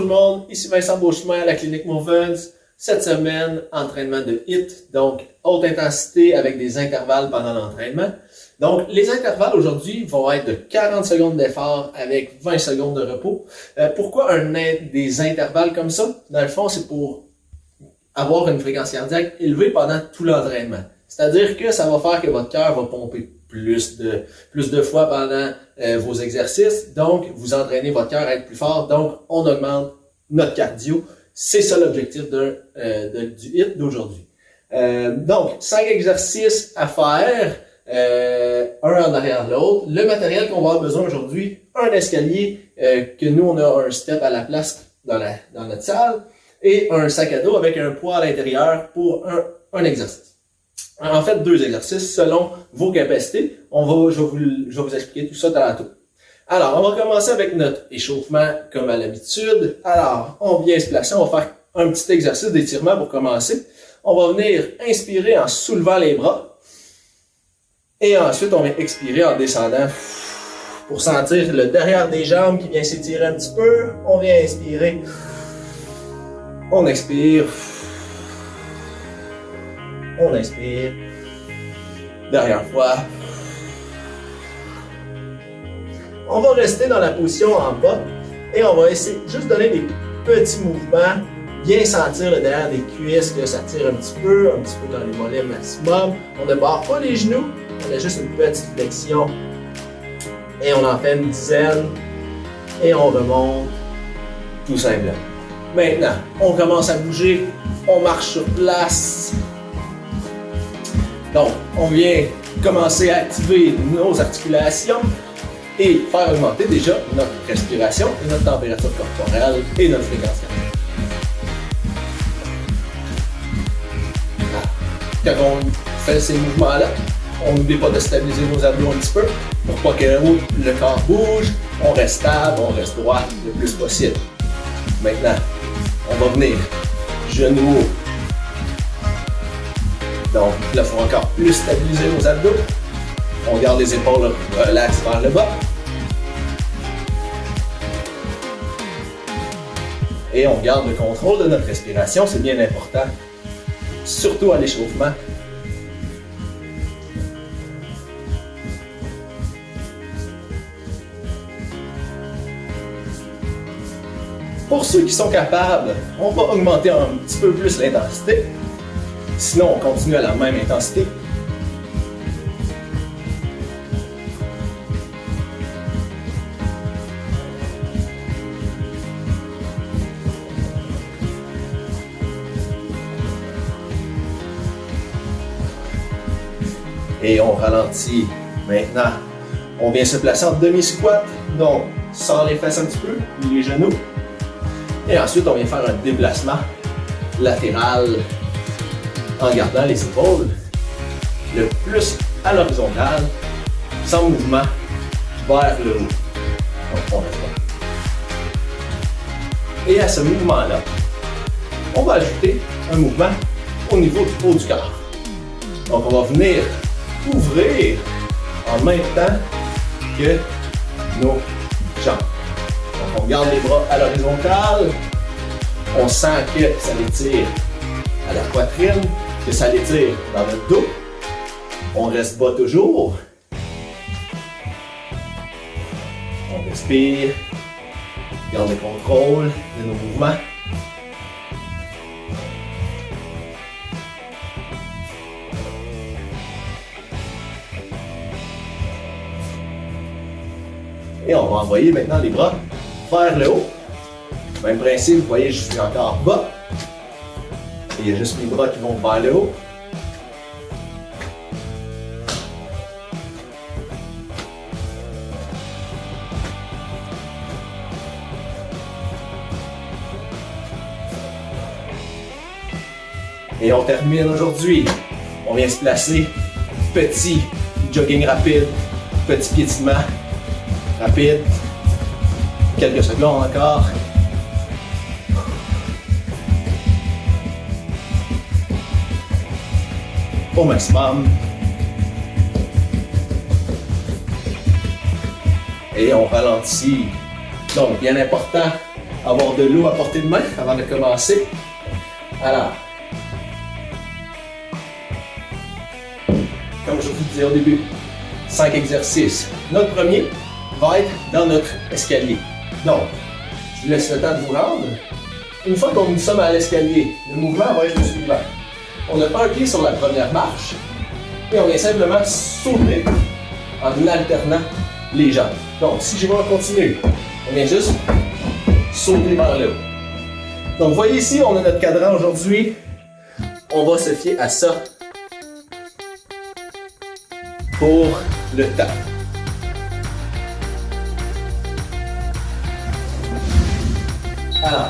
le monde, ici Vincent Beauchemin à la clinique Movens. Cette semaine, entraînement de HIIT, donc haute intensité avec des intervalles pendant l'entraînement. Donc, les intervalles aujourd'hui vont être de 40 secondes d'effort avec 20 secondes de repos. Pourquoi des intervalles comme ça? Dans le fond, c'est pour avoir une fréquence cardiaque élevée pendant tout l'entraînement. C'est-à-dire que ça va faire que votre cœur va pomper plus de fois pendant vos exercices. Donc, vous entraînez votre cœur à être plus fort. Donc, on augmente notre cardio. C'est ça l'objectif du HIIT d'aujourd'hui. Donc, 5 exercices à faire, un en arrière de l'autre. Le matériel qu'on va avoir besoin aujourd'hui, un escalier, que nous, on a un step à la place dans notre salle, et un sac à dos avec un poids à l'intérieur pour un exercice. En fait, 2 exercices selon vos capacités. Je vais vous expliquer tout ça tantôt. Alors, on va commencer avec notre échauffement comme à l'habitude. Alors, on vient se placer, on va faire un petit exercice d'étirement pour commencer. On va venir inspirer en soulevant les bras. Et ensuite, on va expirer en descendant pour sentir le derrière des jambes qui vient s'étirer un petit peu. On vient inspirer. On expire. On inspire. Dernière fois. On va rester dans la position en bas et on va essayer de juste donner des petits mouvements, bien sentir le derrière des cuisses que ça tire un petit peu dans les mollets maximum. On ne barre pas les genoux, on a juste une petite flexion et on en fait une dizaine et on remonte tout simplement. Maintenant, on commence à bouger, on marche sur place. Donc, on vient commencer à activer nos articulations et faire augmenter déjà notre respiration et notre température corporelle et notre fréquence cardiaque. Quand on fait ces mouvements-là, on n'oublie pas de stabiliser nos abdos un petit peu pour pas que le corps bouge, on reste stable, on reste droit le plus possible. Maintenant, on va venir genoux haut. Donc là, il faut encore plus stabiliser nos abdos. On garde les épaules relax vers le bas. Et on garde le contrôle de notre respiration, c'est bien important. Surtout à l'échauffement. Pour ceux qui sont capables, on va augmenter un petit peu plus l'intensité. Sinon, on continue à la même intensité. Et on ralentit. Maintenant, on vient se placer en demi-squat. Donc, sort les fesses un petit peu, les genoux. Et ensuite, on vient faire un déplacement latéral en gardant les épaules le plus à l'horizontale, sans mouvement, vers le haut. Donc, on reste là. Et à ce mouvement-là, on va ajouter un mouvement au niveau du haut du corps. Donc, on va venir ouvrir en même temps que nos jambes. Donc, on garde les bras à l'horizontale. On sent que ça l'étire à la poitrine, que ça l'étire dans notre dos. On reste bas toujours. On respire. Garde le contrôle de nos mouvements. Et on va envoyer maintenant les bras vers le haut. Même principe, vous voyez, je suis encore bas. Et il y a juste mes bras qui vont vers le haut. Et on termine aujourd'hui. On vient se placer. Petit jogging rapide, petit piétinement rapide. Quelques secondes encore. Au maximum. Et on ralentit. Donc, bien important avoir de l'eau à portée de main avant de commencer. Alors, comme je vous disais au début, 5 exercices. Notre premier va être dans notre escalier. Donc, je vous laisse le temps de vous rendre. Une fois que nous sommes à l'escalier, le mouvement va être le suivant. On a un pied sur la première marche et on vient simplement sauter en alternant les jambes. Donc, si je vais en continu, on vient juste sauter vers le haut. Donc, vous voyez ici, on a notre cadran aujourd'hui. On va se fier à ça pour le temps. Alors,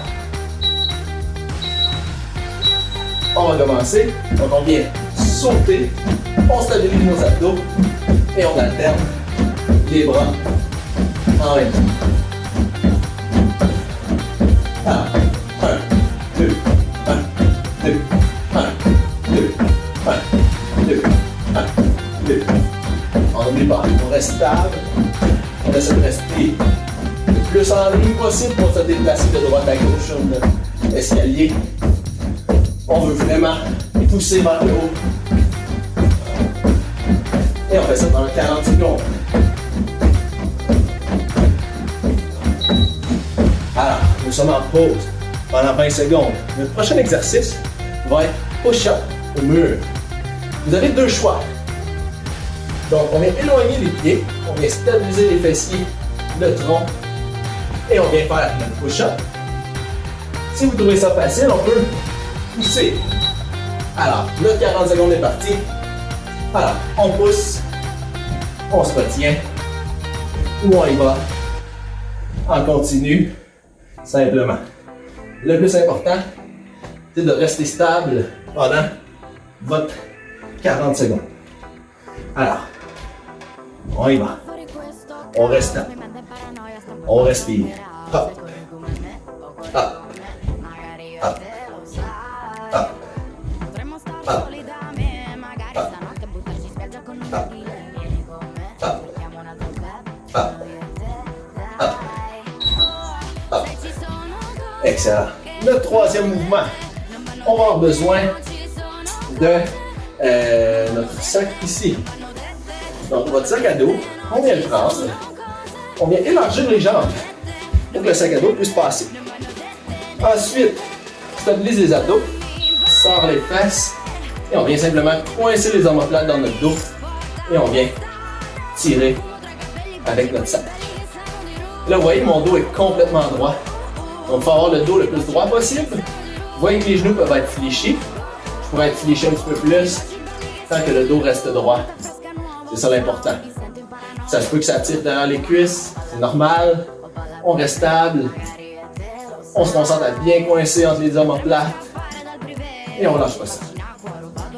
on va commencer. Donc, on vient sauter, on stabilise nos abdos et on alterne les bras en même temps. Alors, 1, 2, 1, 2, 1, 2, 1, 2, 1, 2. On n'oublie pas, on reste stable, on essaie de rester le plus en ligne possible pour se déplacer de droite à gauche sur notre escalier. On veut vraiment pousser vers le haut. Et on fait ça pendant 40 secondes. Alors, nous sommes en pause pendant 20 secondes. Le prochain exercice va être push-up au mur. Vous avez deux choix. Donc, on vient éloigner les pieds, on vient stabiliser les fessiers, le tronc, et on vient faire notre push-up. Si vous trouvez ça facile, on peut pousser. Alors, notre 40 secondes est parti. Alors, on pousse, on se retient, ou on y va en continu, simplement. Le plus important, c'est de rester stable pendant votre 40 secondes. Alors, on y va. On reste stable. On respire. Hop. Hop. Hop. Hop. Hop. Hop. Hop. Hop. Hop. Excellent. Le troisième mouvement, on va avoir besoin de notre sac ici. Donc, votre sac à dos, on vient le prendre. On vient élargir les jambes pour que le sac à dos puisse passer. Ensuite, stabilise les abdos, sort les fesses et on vient simplement coincer les omoplates dans notre dos et on vient tirer avec notre sac. Là, vous voyez, mon dos est complètement droit. Donc, il faut avoir le dos le plus droit possible. Vous voyez que les genoux peuvent être fléchis. Je pourrais être fléchi un petit peu plus tant que le dos reste droit. C'est ça l'important. Ça se peut que ça tire derrière les cuisses, c'est normal. On reste stable. On se concentre à bien coincer entre les omoplates. Et on lâche pas ça.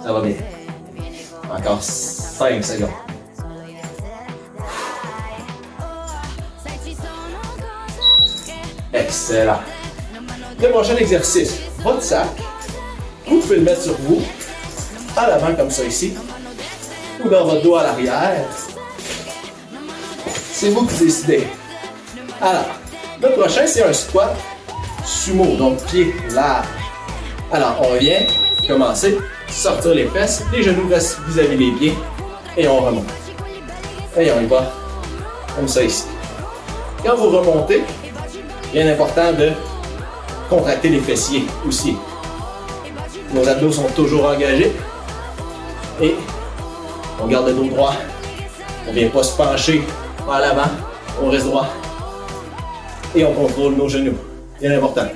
Ça va bien. Encore 5 secondes. Excellent. Le prochain exercice, votre sac, vous pouvez le mettre sur vous, à l'avant comme ça ici, ou dans votre dos à l'arrière. C'est vous qui décidez. Alors, le prochain, c'est un squat sumo, donc pied large. Alors, on vient commencer, sortir les fesses, les genoux restent vis-à-vis des pieds, et on remonte. Et on y va, comme ça ici. Quand vous remontez, bien important de contracter les fessiers aussi. Nos abdos sont toujours engagés. Et on garde le dos droit. On ne vient pas se pencher vers l'avant. On reste droit. Et on contrôle nos genoux. Bien important.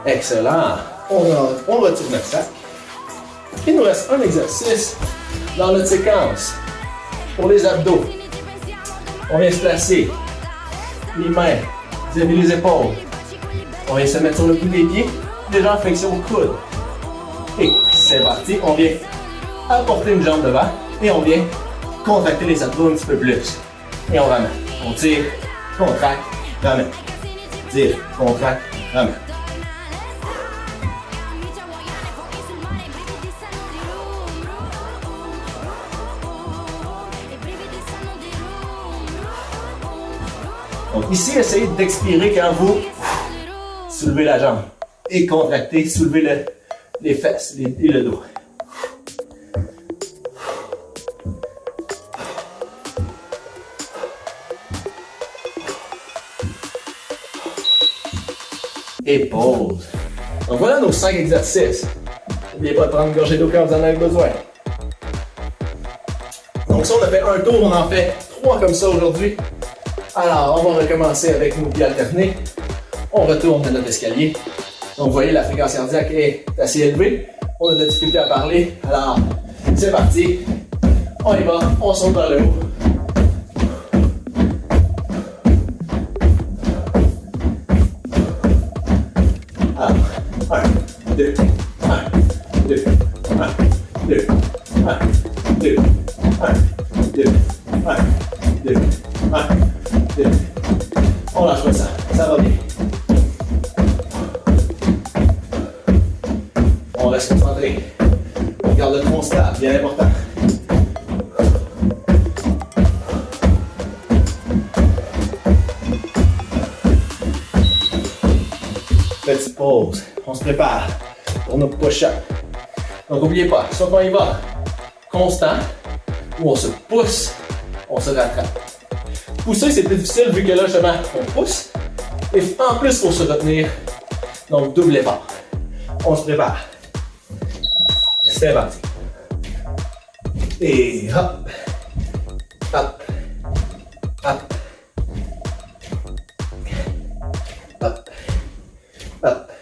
Excellent. On retire notre sac. Il nous reste un exercice dans notre séquence pour les abdos. On vient se placer, les mains vis-à-vis les épaules. On vient se mettre sur le bout des pieds, déjà en flexion au coude. Et c'est parti, on vient apporter une jambe devant et on vient contracter les abdos un petit peu plus. Et on ramène. On tire, contracte, ramène. Tire, contracte, ramène. Donc ici, essayez d'expirer quand vous soulevez la jambe. Et contractez, soulevez les fesses et le dos. Et pause. Donc voilà nos 5 exercices. N'oubliez pas de prendre une gorgée d'eau quand vous en avez besoin. Donc ça, on a fait un tour, on en fait 3 comme ça aujourd'hui. Alors, on va recommencer avec nos pieds alternés. On retourne à notre escalier. Donc vous voyez, la fréquence cardiaque est assez élevée. On a de la difficulté à parler. Alors, c'est parti. On y va, on saute vers le haut. Alors, 1, 2, 1, 2, 1, 2, 1, 2, 1, 2, 1, 2, 1, 2. On lâche pas ça, ça va bien. On reste concentré. On garde le tronc stable, bien important. Petite pause, on se prépare pour nos push-ups. Donc n'oubliez pas, soit qu'on y va constant, ou on se pousse, on se rattrape. Pousser, c'est plus difficile vu que là, justement, on pousse. Et en plus, il faut se retenir. Donc, double effort. On se prépare. C'est parti. Et hop. Hop. Hop. Hop. Hop.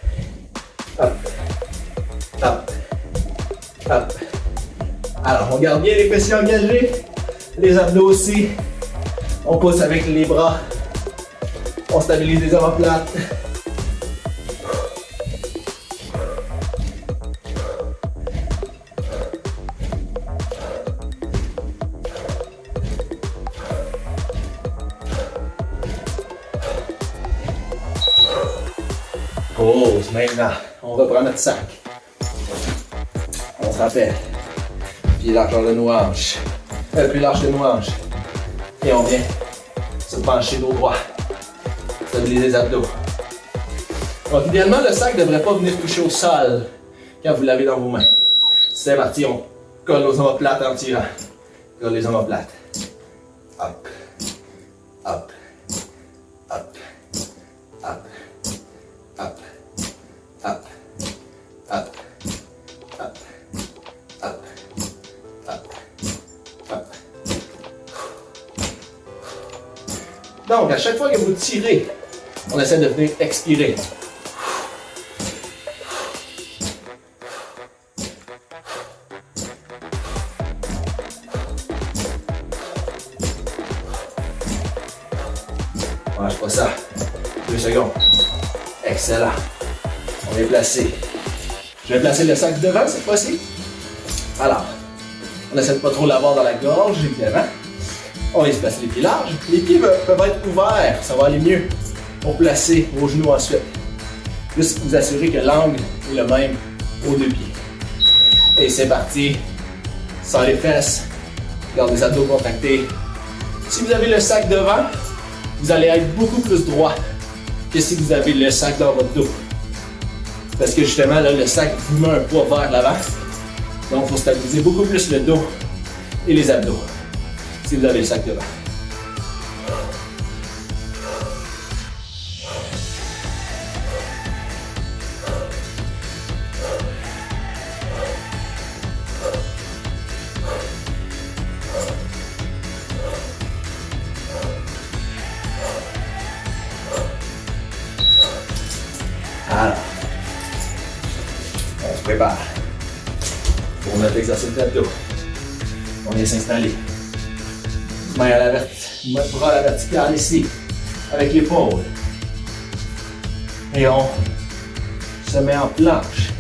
Hop. Hop. Hop. Alors, on garde bien les fessiers engagés. Les abdos aussi. On pousse avec les bras. On stabilise les omoplates. Pause. Maintenant, on reprend notre sac. On se rappelle. Pied largeur de nos hanches. Plus large que nos hanches. Et on vient se pencher dos droit. Stabiliser les abdos. Donc idéalement, le sac ne devrait pas venir toucher au sol quand vous l'avez dans vos mains. C'est parti, on colle nos omoplates en tirant. Colle les omoplates. Hop. Hop. Hop. Hop. Hop. Hop. Hop. Hop. Hop. Hop. Hop. Donc, à chaque fois que vous tirez, on essaie de venir expirer. On lâche pas ça. 2 secondes. Excellent. On est placé. Je vais placer le sac devant cette fois-ci. Alors, on essaie de pas trop l'avoir dans la gorge, évidemment. On laisse placer les pieds larges. Les pieds peuvent être ouverts, ça va aller mieux pour placer vos genoux ensuite. Juste vous assurer que l'angle est le même aux 2 pieds. Et c'est parti. Sans les fesses, gardez les abdos contractés. Si vous avez le sac devant, vous allez être beaucoup plus droit que si vous avez le sac dans votre dos. Parce que justement, là, le sac vous met un poids vers l'avant. Donc, il faut stabiliser beaucoup plus le dos et les abdos. Si vous avez le sac devant. Alors, on se prépare pour notre exercice d'abdos. On vient s'installer. Main à la bras à la verticale ici, avec l'épaule. Et on se met en planche.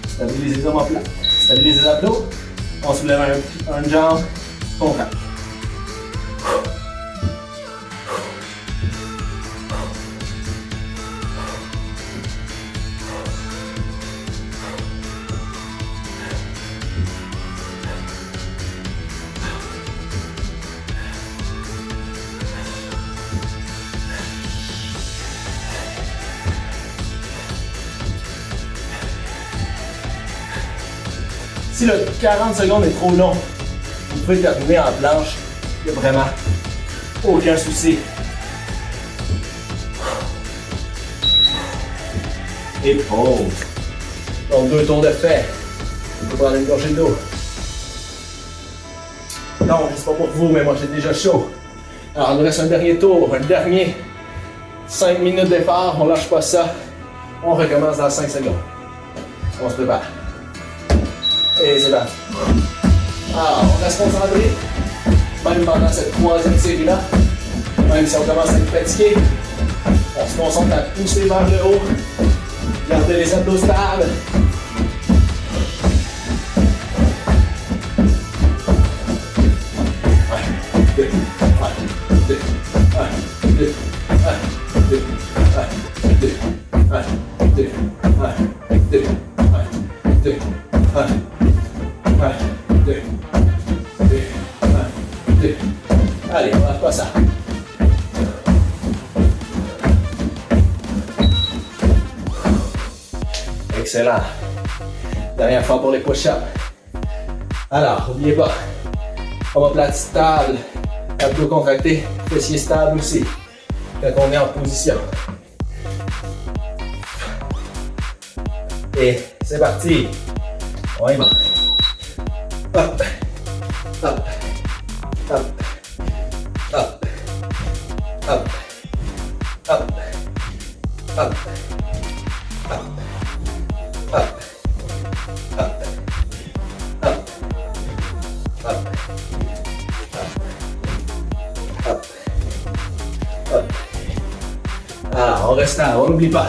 Stabilise les omoplates. Stabilise les abdos. On soulève une jambe, contracte. Si le 40 secondes est trop long, vous pouvez terminer en planche. Il n'y a vraiment aucun souci. Et pause. Donc 2 tours de fait. On peut prendre une gorgée d'eau. Non, c'est pas pour vous, mais moi j'ai déjà chaud. Alors, il nous reste un dernier tour, un dernier 5 minutes d'effort, on lâche pas ça. On recommence dans 5 secondes. On se prépare. Et c'est parti. Alors, on reste concentré, même pendant cette 3e série-là. Même si on commence à être fatigué, on se concentre à pousser vers le haut. Gardez les abdos stables. Allez, on lâche pas ça. Excellent. Dernière fois pour les push-ups. Alors, n'oubliez pas, omoplate stable, abdos contractés, fessiers stables aussi, quand on est en position. Et c'est parti. On y va. Hop, hop, hop, hop, hop, hop, hop, hop. Up, up, up, up, up, up, up. Ah, on reste là, on n'oublie pas.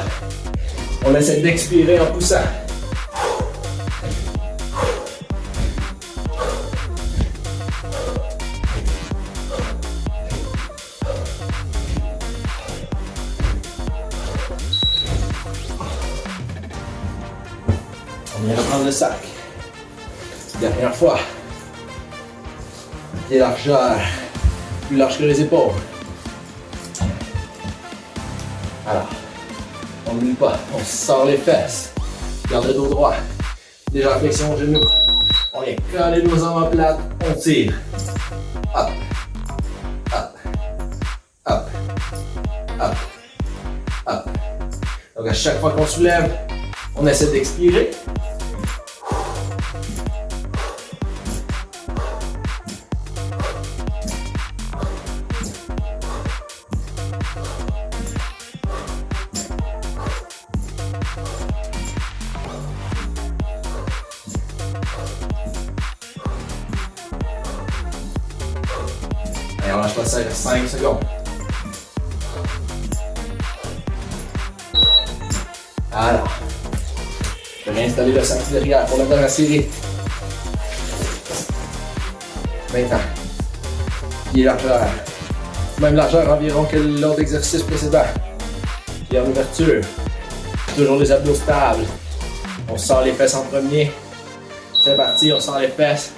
On essaie d'expirer en poussant. On vient reprendre le sac. Dernière fois. Pied largeur. Plus large que les épaules. Alors, on n'oublie pas, on sort les fesses. Garde le dos droit. Déjà flexion au genou. On vient coller nos omoplates. On tire. Hop. Hop. Hop. Hop. Hop. Donc à chaque fois qu'on soulève, on essaie d'expirer. Allez, on lâche pas ça, il reste 5 secondes. Voilà. Je vais réinstaller le sac derrière pour la dernière série. Maintenant, pied largeur. Même largeur environ que lors d'exercice précédent. Pied en ouverture. Toujours les abdos stables. On sort les fesses en premier. C'est parti, on sort les fesses.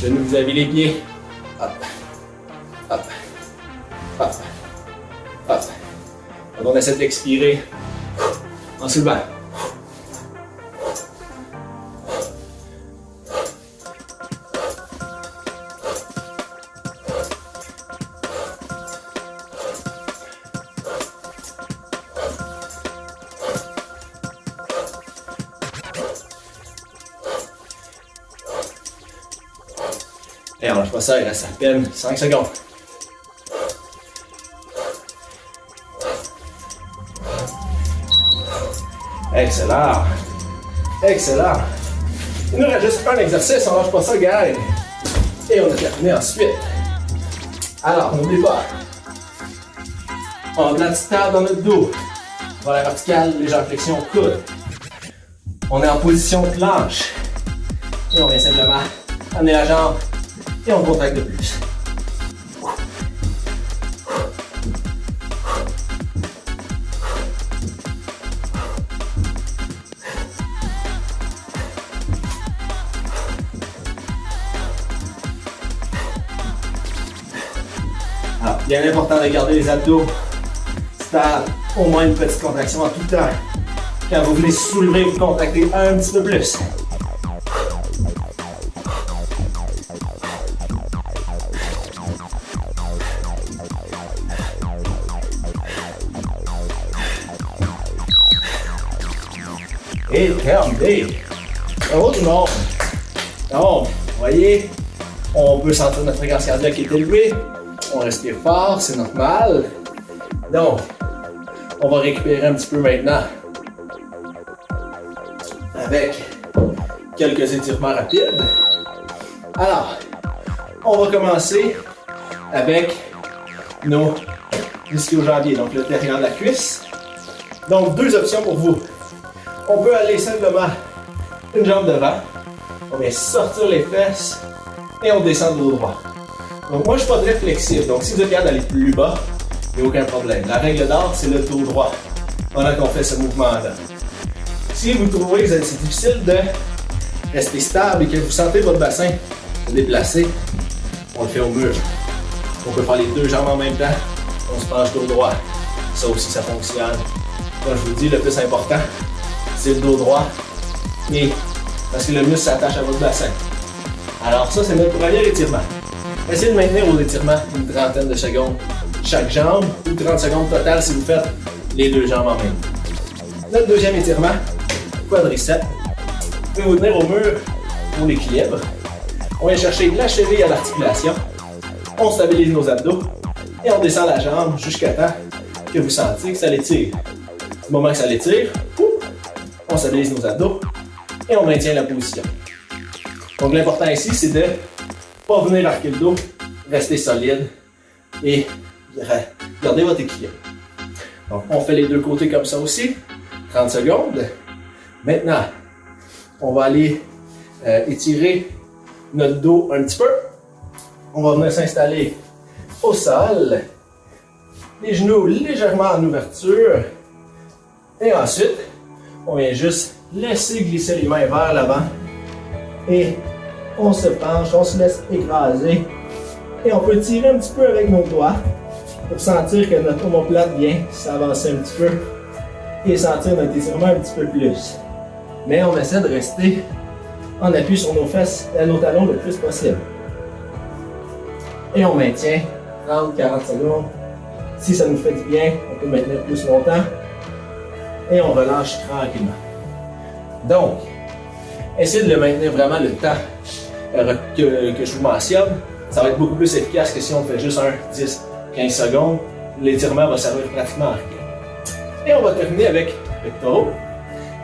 Genoux vis-à-vis les pieds. Hop. Hop. Hop. Hop. Donc on essaie d'expirer en soulevant. Et on lâche pas ça, il reste à peine 5 secondes. Excellent. Excellent. Il nous reste juste un exercice, on lâche pas ça, guys. Et on a terminé ensuite. Alors, n'oublie pas. On a de la stable dans notre dos. Dans la verticale, légère flexion coude. On est en position planche. Et on vient simplement amener la jambe et on contracte de plus. Alors, bien important de garder les abdos stables, au moins une petite contraction en tout temps. Quand vous voulez soulever, vous contractez un petit peu plus. Et terminé. Bravo tout le monde. Donc, vous voyez, on peut sentir notre fréquence cardiaque qui est élevée. On respire fort, c'est normal. Donc, on va récupérer un petit peu maintenant avec quelques étirements rapides. Alors, on va commencer avec nos ischio-jambiers, donc le derrière de la cuisse. Donc, deux options pour vous. On peut aller simplement une jambe devant. On vient sortir les fesses et on descend de dos droit. Donc, moi, je ne suis pas très flexible. Donc, si vous êtes capable d'aller plus bas, il n'y a aucun problème. La règle d'or, c'est le dos droit pendant qu'on fait ce mouvement-là. Si vous trouvez que c'est difficile de rester stable et que vous sentez votre bassin se déplacer, on le fait au mur. On peut faire les deux jambes en même temps. On se penche dos droit. Ça aussi, ça fonctionne. Comme je vous dis, le plus important, c'est le dos droit. Et parce que le muscle s'attache à votre bassin. Alors ça, c'est notre premier étirement. Essayez de maintenir vos étirements une trentaine de secondes chaque jambe ou 30 secondes total si vous faites les deux jambes en même temps. Notre deuxième étirement, quadriceps. Vous pouvez vous tenir au mur pour l'équilibre. On vient chercher la cheville à l'articulation. On stabilise nos abdos et on descend la jambe jusqu'à temps que vous sentiez que ça l'étire. Du moment que ça l'étire, on stabilise nos abdos et on maintient la position. Donc l'important ici, c'est de ne pas venir arquer le dos, rester solide et garder votre équilibre. Donc on fait les deux côtés comme ça aussi, 30 secondes. Maintenant, on va aller étirer notre dos un petit peu. On va venir s'installer au sol, les genoux légèrement en ouverture. Et ensuite, on vient juste laisser glisser les mains vers l'avant. Et on se penche, on se laisse écraser. Et on peut tirer un petit peu avec nos doigts pour sentir que notre omoplate vient s'avancer un petit peu et sentir notre étirement un petit peu plus. Mais on essaie de rester en appui sur nos fesses et nos talons le plus possible. Et on maintient 30-40 secondes. Si ça nous fait du bien, on peut maintenir plus longtemps. Et on relâche tranquillement. Donc, essayez de le maintenir vraiment le temps que je vous mentionne. Ça va être beaucoup plus efficace que si on fait juste 10-15 secondes. L'étirement va servir pratiquement à rien. Et on va terminer avec pectoraux.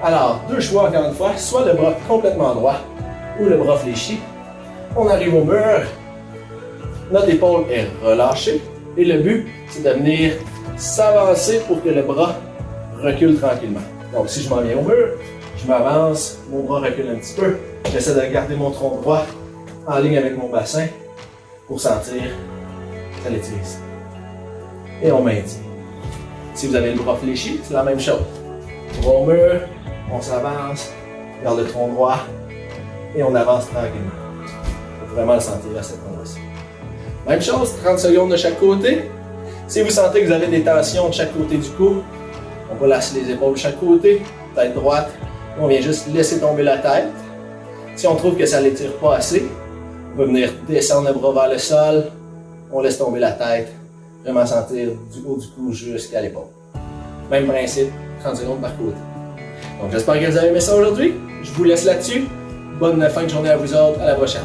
Alors, deux choix encore une fois, soit le bras complètement droit ou le bras fléchi. On arrive au mur, notre épaule est relâchée et le but, c'est de venir s'avancer pour que le bras recule tranquillement. Donc, si je m'en viens au mur, je m'avance, mon bras recule un petit peu, j'essaie de garder mon tronc droit en ligne avec mon bassin pour sentir que ça l'étire. Et on maintient. Si vous avez le bras fléchi, c'est la même chose. On va au mur, on s'avance, on garde le tronc droit et on avance tranquillement. Il faut vraiment le sentir à cet endroit-ci. Même chose, 30 secondes de chaque côté. Si vous sentez que vous avez des tensions de chaque côté du cou, on va lasser les épaules de chaque côté, tête droite. On vient juste laisser tomber la tête. Si on trouve que ça ne l'étire pas assez, on va venir descendre le bras vers le sol. On laisse tomber la tête. Vraiment sentir du haut du cou jusqu'à l'épaule. Même principe, 30 secondes par côté. Donc j'espère que vous avez aimé ça aujourd'hui. Je vous laisse là-dessus. Bonne fin de journée à vous autres. À la prochaine.